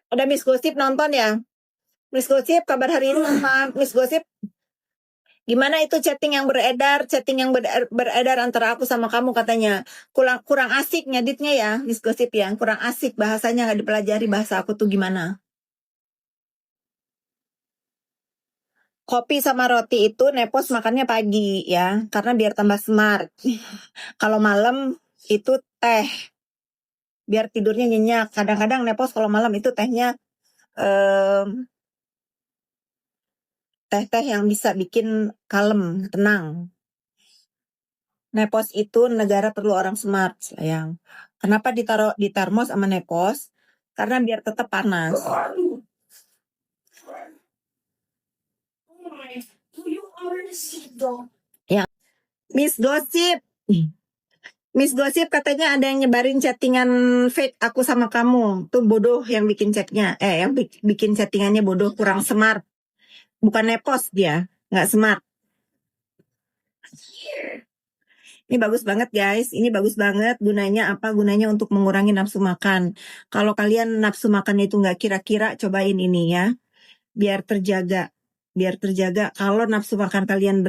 Ada Miss Gosip nonton ya? Miss Gosip, kabar hari ini sama Miss Gosip. Gimana itu chatting yang beredar antara aku sama kamu katanya. Kurang asik ngeditnya ya, Miss Gosip ya. Kurang asik bahasanya, nggak dipelajari bahasa aku tuh gimana. Kopi sama roti itu Nepos makannya pagi ya, karena biar tambah smart. Kalau malam itu teh, biar tidurnya nyenyak. Kadang-kadang Nepos kalau malam itu tehnya teh-teh yang bisa bikin kalem, tenang. Nepos itu negara perlu orang smart, sayang. Kenapa ditaruh di termos sama Nepos? Karena biar tetap panas. Ya, Miss Gosip. Miss Gosip katanya ada yang nyebarin chattingan fake aku sama kamu. Tuh bodoh yang bikin chatnya. Yang bikin chattingannya bodoh, kurang smart. Bukan Nepos dia, nggak smart. Ini bagus banget guys, ini bagus banget. Gunanya apa? Gunanya untuk mengurangi nafsu makan. Kalau kalian nafsu makan itu nggak kira-kira, cobain ini ya. Biar terjaga. Biar terjaga. Kalau nafsu makan kalian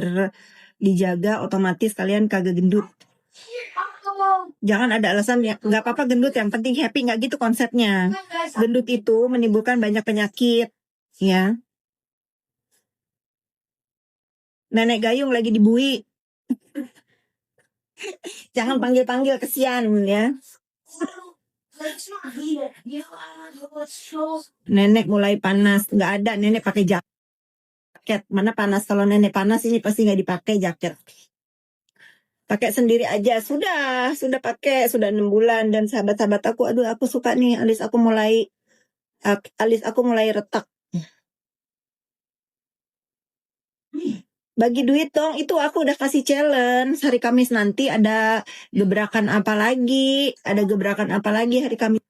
dijaga, otomatis kalian kagak gendut. Jangan ada alasan ya, nggak apa-apa gendut, yang penting happy, nggak gitu konsepnya. Gendut itu menimbulkan banyak penyakit, ya. Nenek Gayung lagi dibui. Jangan panggil-panggil, kesian ya. Nenek mulai panas, nggak ada nenek pakai jaket. Mana panas? Kalau nenek panas ini pasti nggak dipakai jaket. Pakai sendiri aja, sudah pakai, sudah 6 bulan. Dan sahabat-sahabat aku, aduh aku suka nih, alis aku mulai retak. Bagi duit dong, itu aku udah kasih challenge. Hari Kamis nanti ada gebrakan apa lagi hari Kamis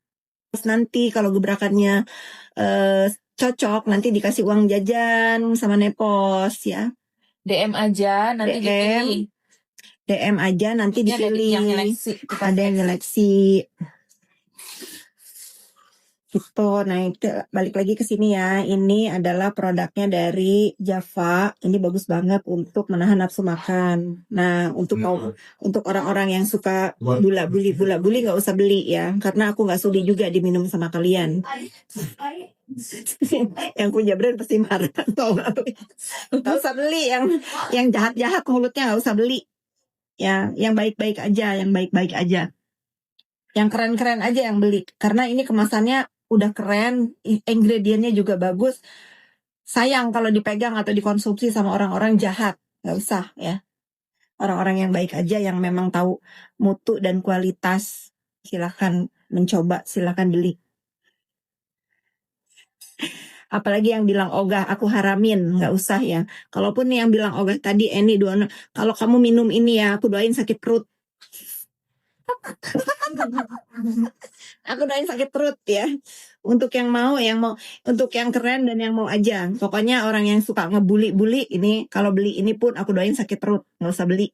nanti. Kalau gebrakannya cocok, nanti dikasih uang jajan sama Nepos ya. DM aja nanti dipilih. DM aja nanti dipilih. Ada yang nyeleksi. Gitu. Nah, itu balik lagi ke sini ya. Ini adalah produknya dari Java. Ini bagus banget untuk menahan nafsu makan. Nah, untuk orang-orang yang suka bula-buli nggak usah beli ya, karena aku nggak sudi juga diminum sama kalian. Yang punya brand pasti marah. Nggak usah beli, yang jahat-jahat mulutnya nggak usah beli. Ya, yang baik-baik aja, yang keren-keren aja yang beli, karena ini kemasannya udah keren, ingredientnya juga bagus. Sayang kalau dipegang atau dikonsumsi sama orang-orang jahat, nggak usah ya. Orang-orang yang baik aja, yang memang tahu mutu dan kualitas, silahkan mencoba, silahkan beli. Apalagi yang bilang ogah aku haramin, nggak usah ya. Kalaupun nih yang bilang ogah tadi, Eni doain, kalau kamu minum ini ya, aku doain sakit perut. Aku doain sakit perut ya. Untuk yang mau, untuk yang keren dan yang mau aja. Pokoknya orang yang suka ngebully ini, kalau beli ini pun aku doain sakit perut, nggak usah beli.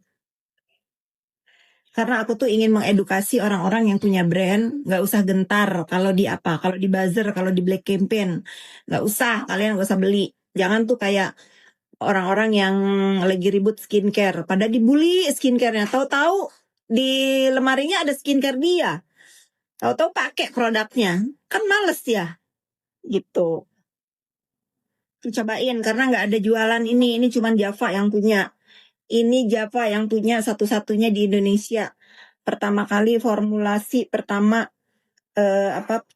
Karena aku tuh ingin mengedukasi orang-orang yang punya brand, nggak usah gentar kalau di buzzer, kalau di black campaign, nggak usah, kalian nggak usah beli. Jangan tuh kayak orang-orang yang lagi ribut skincare, pada dibully skincare-nya, tahu-tahu di lemarinya ada skincare dia. Tahu-tahu pakai produknya, kan males ya, gitu. Cobain, karena nggak ada jualan ini cuma Java yang punya. Ini Java yang punya, satu-satunya di Indonesia. Pertama kali formulasi pertama,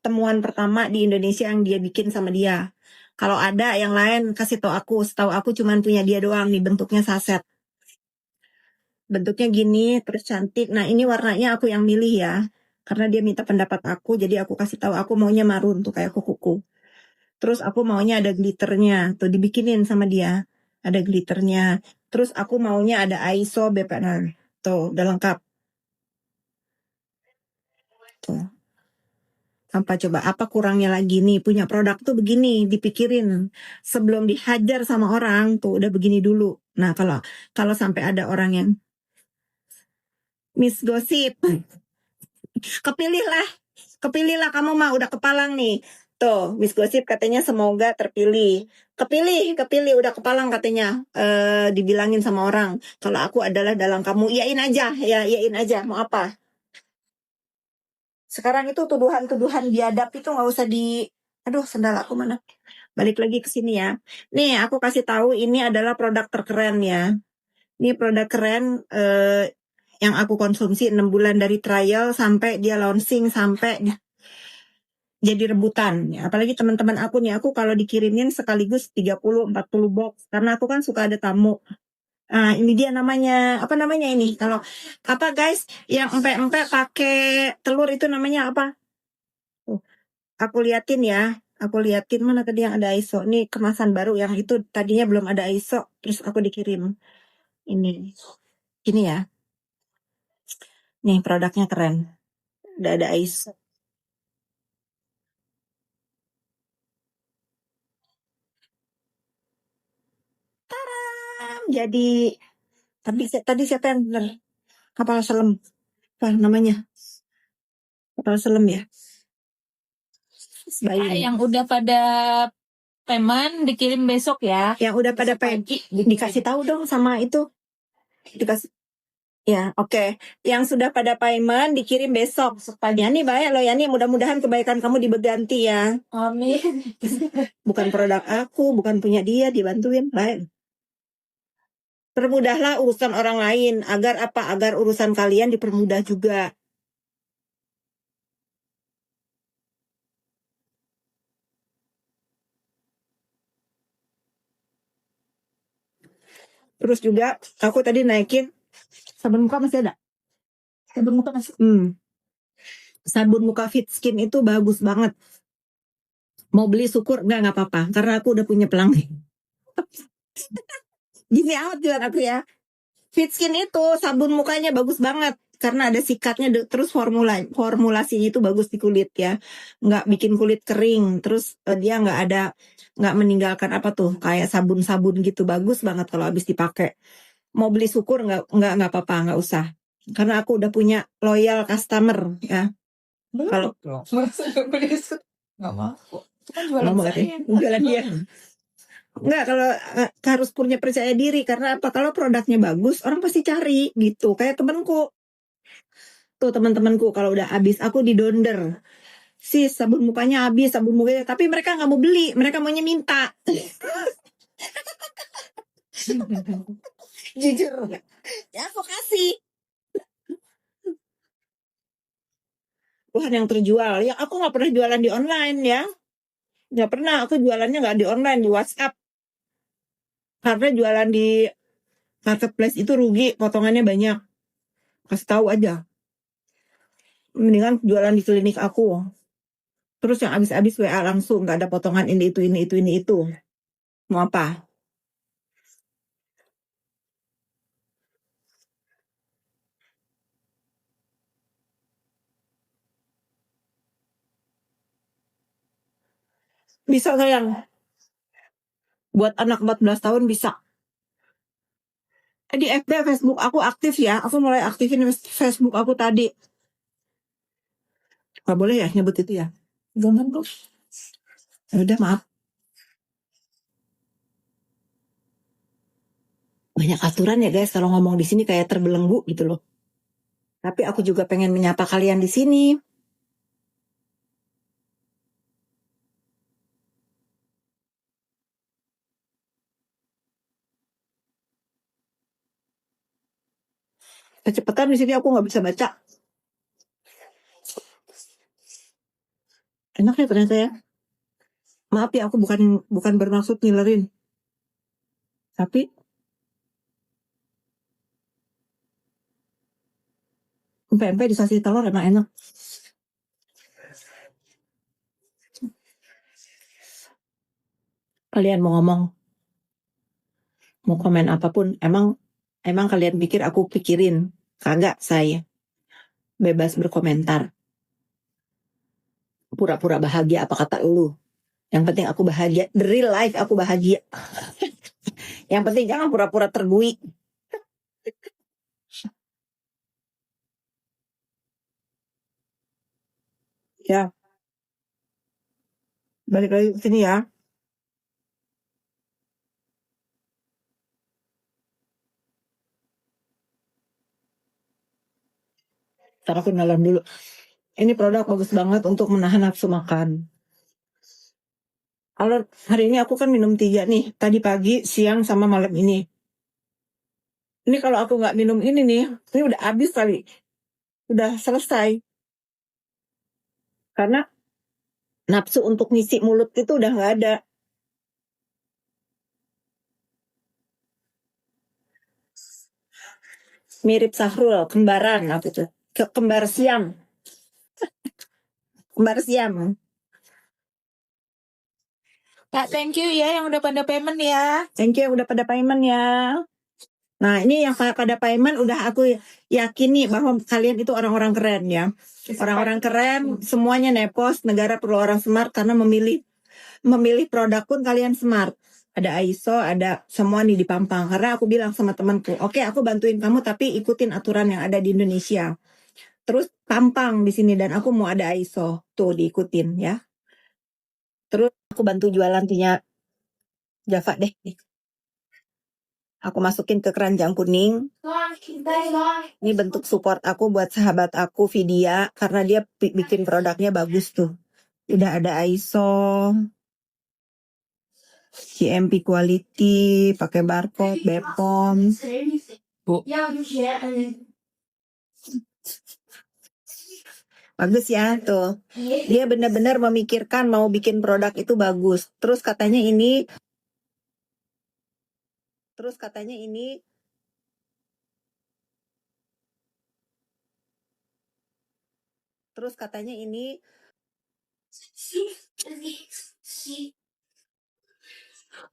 temuan pertama di Indonesia yang dia bikin sama dia. Kalau ada yang lain kasih tau aku, setahu aku cuma punya dia doang nih, bentuknya saset. Bentuknya gini, terus cantik. Nah ini warnanya aku yang milih ya, karena dia minta pendapat aku, jadi aku kasih tahu aku maunya marun tuh kayak kuku. Terus aku maunya ada glitternya, tuh dibikinin sama dia, ada glitternya. Terus aku maunya ada ISO BPN, tuh udah lengkap. Tuh. Apa kurangnya lagi nih, punya produk tuh begini, dipikirin sebelum dihajar sama orang tuh udah begini dulu. Nah kalau sampai ada orang yang Miss Gosip, kepilihlah kamu mah udah kepalang nih. Tuh, Miss Gosip katanya semoga terpilih. Kepilih, udah kepalang katanya. Dibilangin sama orang, kalau aku adalah dalang kamu, iyain aja, ya iyain aja, mau apa? Sekarang itu tuduhan-tuduhan biadab itu nggak usah aduh sendal aku mana? Balik lagi ke sini ya. Nih, aku kasih tahu ini adalah produk terkeren ya. Ini produk keren yang aku konsumsi 6 bulan dari trial sampai dia launching sampai jadi rebutan ya. Apalagi teman-teman aku nih, aku kalau dikirimin sekaligus 30-40 box karena aku kan suka ada tamu. Nah, ini dia namanya, apa namanya ini? Kalau apa guys, yang empek-empek pakai telur itu namanya apa? Tuh, aku liatin ya. Aku liatin mana tadi yang ada ISO. Ini kemasan baru yang itu tadinya belum ada ISO, terus aku dikirim. Ini ya. Nih produknya keren. Udah ada ISO. Jadi tadi siapa yang bener? Kapal selam. Apa namanya? Kapal selam ya. Yang udah pada payment dikirim besok ya. Yang udah pada pagi dikasih tahu dong sama itu. Dikasih. Ya, oke. Yang sudah pada payment dikirim besok. Yani baik loh Yani, mudah-mudahan kebaikan kamu diberganti ya. Amin. Bukan produk aku, bukan punya dia, dibantuin. Baik. Permudahlah urusan orang lain agar apa? Agar urusan kalian dipermudah juga. Terus juga aku tadi naikin sabun muka masih ada. Sabun muka masih. Sabun muka Fit Skin itu bagus banget. Mau beli syukur nggak apa-apa karena aku udah punya pelanggan. Gini amat jual aku ya. Fit Skin itu sabun mukanya bagus banget karena ada sikatnya, terus formulasinya itu bagus di kulit ya, nggak bikin kulit kering, terus dia nggak meninggalkan apa tuh kayak sabun-sabun gitu, bagus banget kalau habis dipakai. Mau beli syukur nggak apa-apa, nggak usah karena aku udah punya loyal customer ya. Kalau nggak mau, kan jualan saya. Jualan dia. Enggak, kalau harus punya percaya diri karena apa? Kalau produknya bagus, orang pasti cari gitu. Kayak temanku. Tuh teman-temanku kalau udah habis aku didonder. Sis, sabun mukanya habis, sabun mukanya, tapi mereka nggak mau beli, mereka maunya minta. Jujur. Ya aku kasih. Tuhan yang terjual. Ya aku nggak pernah jualan di online ya. Nggak pernah, aku jualannya nggak di online, di WhatsApp. Karena jualan di marketplace itu rugi, potongannya banyak. Kasih tahu aja. Mendingan jualan di klinik aku. Terus yang habis-habis WA langsung, nggak ada potongan ini itu. Mau apa? Bisa sayang. Buat anak 14 tahun bisa. Di FB, Facebook aku aktif ya. Aku mulai aktifin Facebook aku tadi. Gak boleh ya nyebut itu ya? Jangan tuh. Ya udah maaf. Banyak aturan ya guys kalau ngomong di sini kayak terbelenggu gitu loh. Tapi aku juga pengen menyapa kalian di sini. Kecepatan di sini aku nggak bisa baca. Enak ya ternyata ya. Maaf ya aku bukan bermaksud ngilerin. Tapi empe-empe dikasih telur emang enak. Kalian mau ngomong, mau komen apapun, emang kalian pikir aku pikirin? Kagak, saya bebas berkomentar. Pura-pura bahagia apa kata lu? Yang penting aku bahagia, the real life aku bahagia. Yang penting jangan pura-pura tergui. Ya. Balik lagi ke sini ya. Ntar aku kenalan dulu. Ini produk bagus banget untuk menahan nafsu makan. Kalau hari ini aku kan minum 3 nih. Tadi pagi, siang, sama malam ini. Ini kalau aku nggak minum ini nih, ini udah habis kali. Udah selesai. Karena nafsu untuk ngisi mulut itu udah nggak ada. Mirip Sahrul, kembaran apa itu? Kembar siam. Kembar siam. Kak, thank you ya yang udah pada payment ya. Thank you udah pada payment ya. Nah, ini yang pada payment udah aku yakini bahwa kalian itu orang-orang keren ya. Orang-orang keren, semuanya nepos, negara perlu orang smart karena memilih produk pun kalian smart. Ada ISO, ada semua nih di Pampang. Karena aku bilang sama temanku, oke, aku bantuin kamu tapi ikutin aturan yang ada di Indonesia. Terus Pampang di sini dan aku mau ada ISO, tuh diikutin ya. Terus aku bantu jualan punya Java deh. Aku masukin ke keranjang kuning. Ini bentuk support aku buat sahabat aku Vidya karena dia bikin produknya bagus tuh. Udah ada ISO, GMP quality, pakai barcode, BPOM. Bu. Bagus ya tuh. Dia benar-benar memikirkan mau bikin produk itu bagus. Terus katanya ini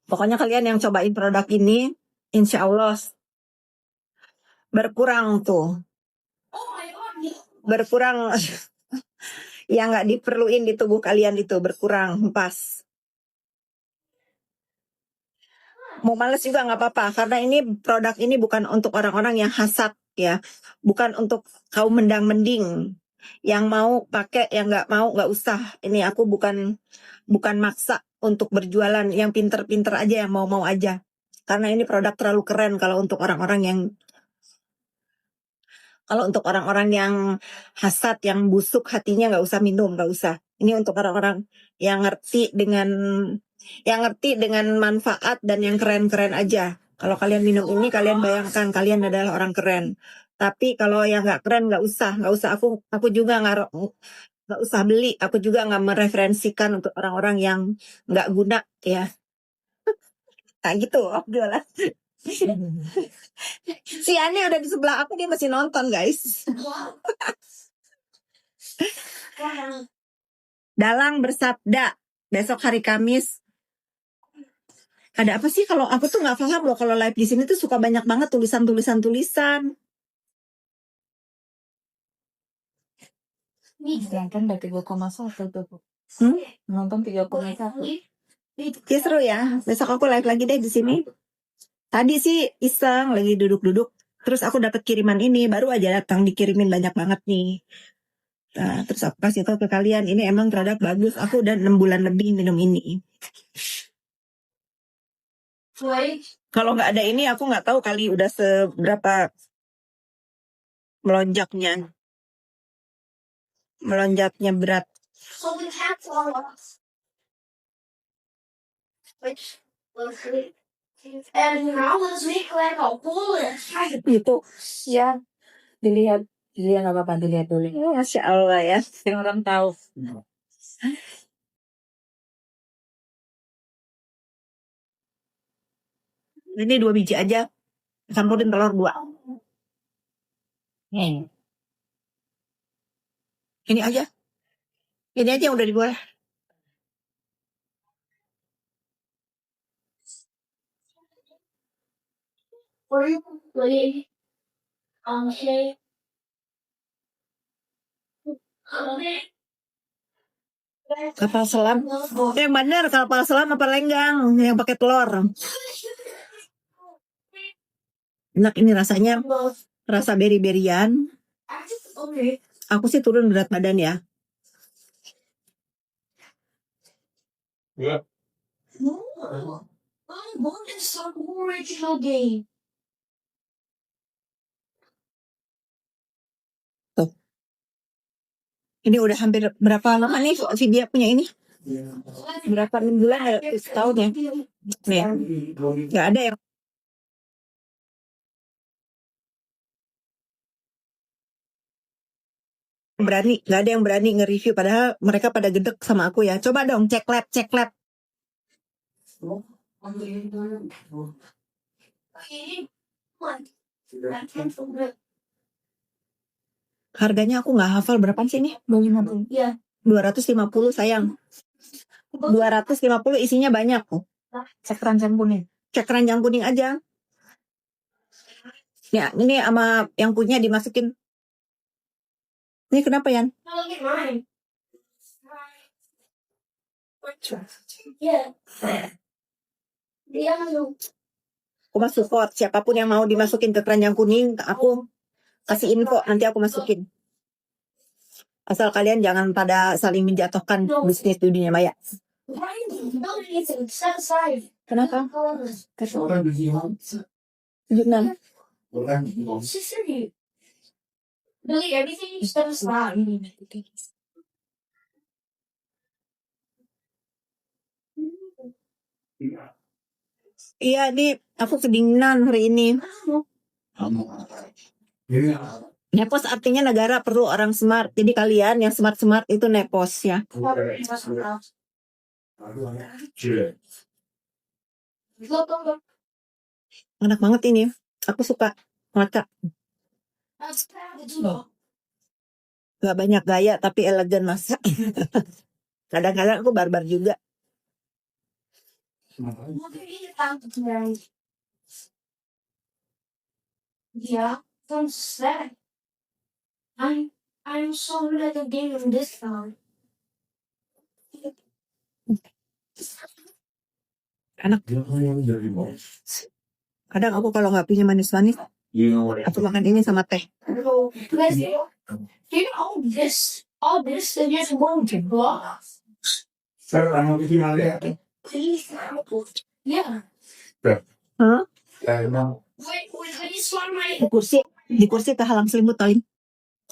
pokoknya kalian yang cobain produk ini, insya Allah berkurang tuh. Berkurang yang nggak diperluin di tubuh kalian itu berkurang pas. Mau males juga nggak apa-apa karena ini produk ini bukan untuk orang-orang yang hasad ya, bukan untuk kaum mendang-mending yang mau pakai yang nggak mau nggak usah. Ini aku bukan maksa untuk berjualan, yang pinter-pinter aja yang mau aja karena ini produk terlalu keren kalau untuk orang-orang yang hasad, yang busuk hatinya nggak usah minum, nggak usah. Ini untuk orang-orang yang ngerti dengan manfaat dan yang keren-keren aja. Kalau kalian minum ini, kalian bayangkan kalian adalah orang keren. Tapi kalau yang nggak keren nggak usah. Aku juga nggak usah beli. Aku juga nggak mereferensikan untuk orang-orang yang nggak guna ya. Nah gitu, aku jualan. Si Ani udah di sebelah aku, dia masih nonton guys. Dalang bersabda besok hari Kamis. Ada apa sih? Kalau aku tuh nggak paham loh, kalau live di sini tuh suka banyak banget tulisan. Nonton udah 3,1 tuh. Hmm? Nonton 3,1. Ya seru ya. Besok aku live lagi deh di sini. Tadi sih iseng lagi duduk-duduk. Terus aku dapat kiriman ini, baru aja datang dikirimin banyak banget nih. Nah, terus aku kasih tahu ke kalian, ini emang produk bagus. Aku udah 6 bulan lebih minum ini. Kalau nggak ada ini, aku nggak tahu kali udah seberapa melonjaknya berat. Gitu. Ya, dilihat nggak apa-apa, dilihat dulu. Masya Allah ya. Yang orang tahu. Ini 2 biji aja. Campurin telur 2. Ini aja. Ini aja yang udah digoreng. Kapal selam. Yang bener kapal selam apa lenggang yang pakai telur. Enak ini rasanya. Rasa beri-berian. Aku sih turun berat badan ya. I wanted some original game. Ini udah hampir berapa lama nih video punya ini? Berapa bulan ya? Setahun ya? Nih, nggak ada yang berani, nggak ada yang berani nge-review. Padahal mereka pada gedek sama aku ya. Coba dong cek lab. Harganya aku nggak hafal berapa sih ini? 250. Iya. 250 sayang. 250 isinya banyak kok. Cek keranjang kuning. Cek keranjang kuning aja. Ya, ini sama yang punya dimasukin. Ini kenapa Yan? Yeah. Aku mah support siapapun yang mau dimasukin ke keranjang kuning, aku kasih info, nanti aku masukin. Asal kalian jangan pada saling menjatuhkan bisnis dunia maya. Kenapa? Jurnal. Really, everything you said is not. Iya, nih aku kedinginan hari ini. Nepos artinya negara perlu orang smart. Jadi kalian yang smart itu nepos ya. Enak banget ini. Aku suka maca. Gak banyak gaya tapi elegan masa. Kadang-kadang aku barbar juga. Yeah, I'm sad. I'm so good at the game of this song. Enak. Kadang aku kalau nggak punya manis-manis, aku makan ini sama teh. You know all this is just going to block. Please, yeah. Hah? Wait, this one my. Di kursi kehalang selimut Talin.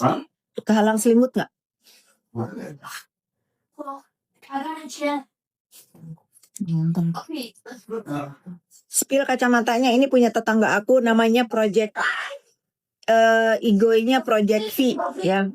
Hah? Kehalang selimut nggak? Well, I gotta check. Spill kacamatanya ini punya tetangga aku namanya Project Igoinya Project V ya.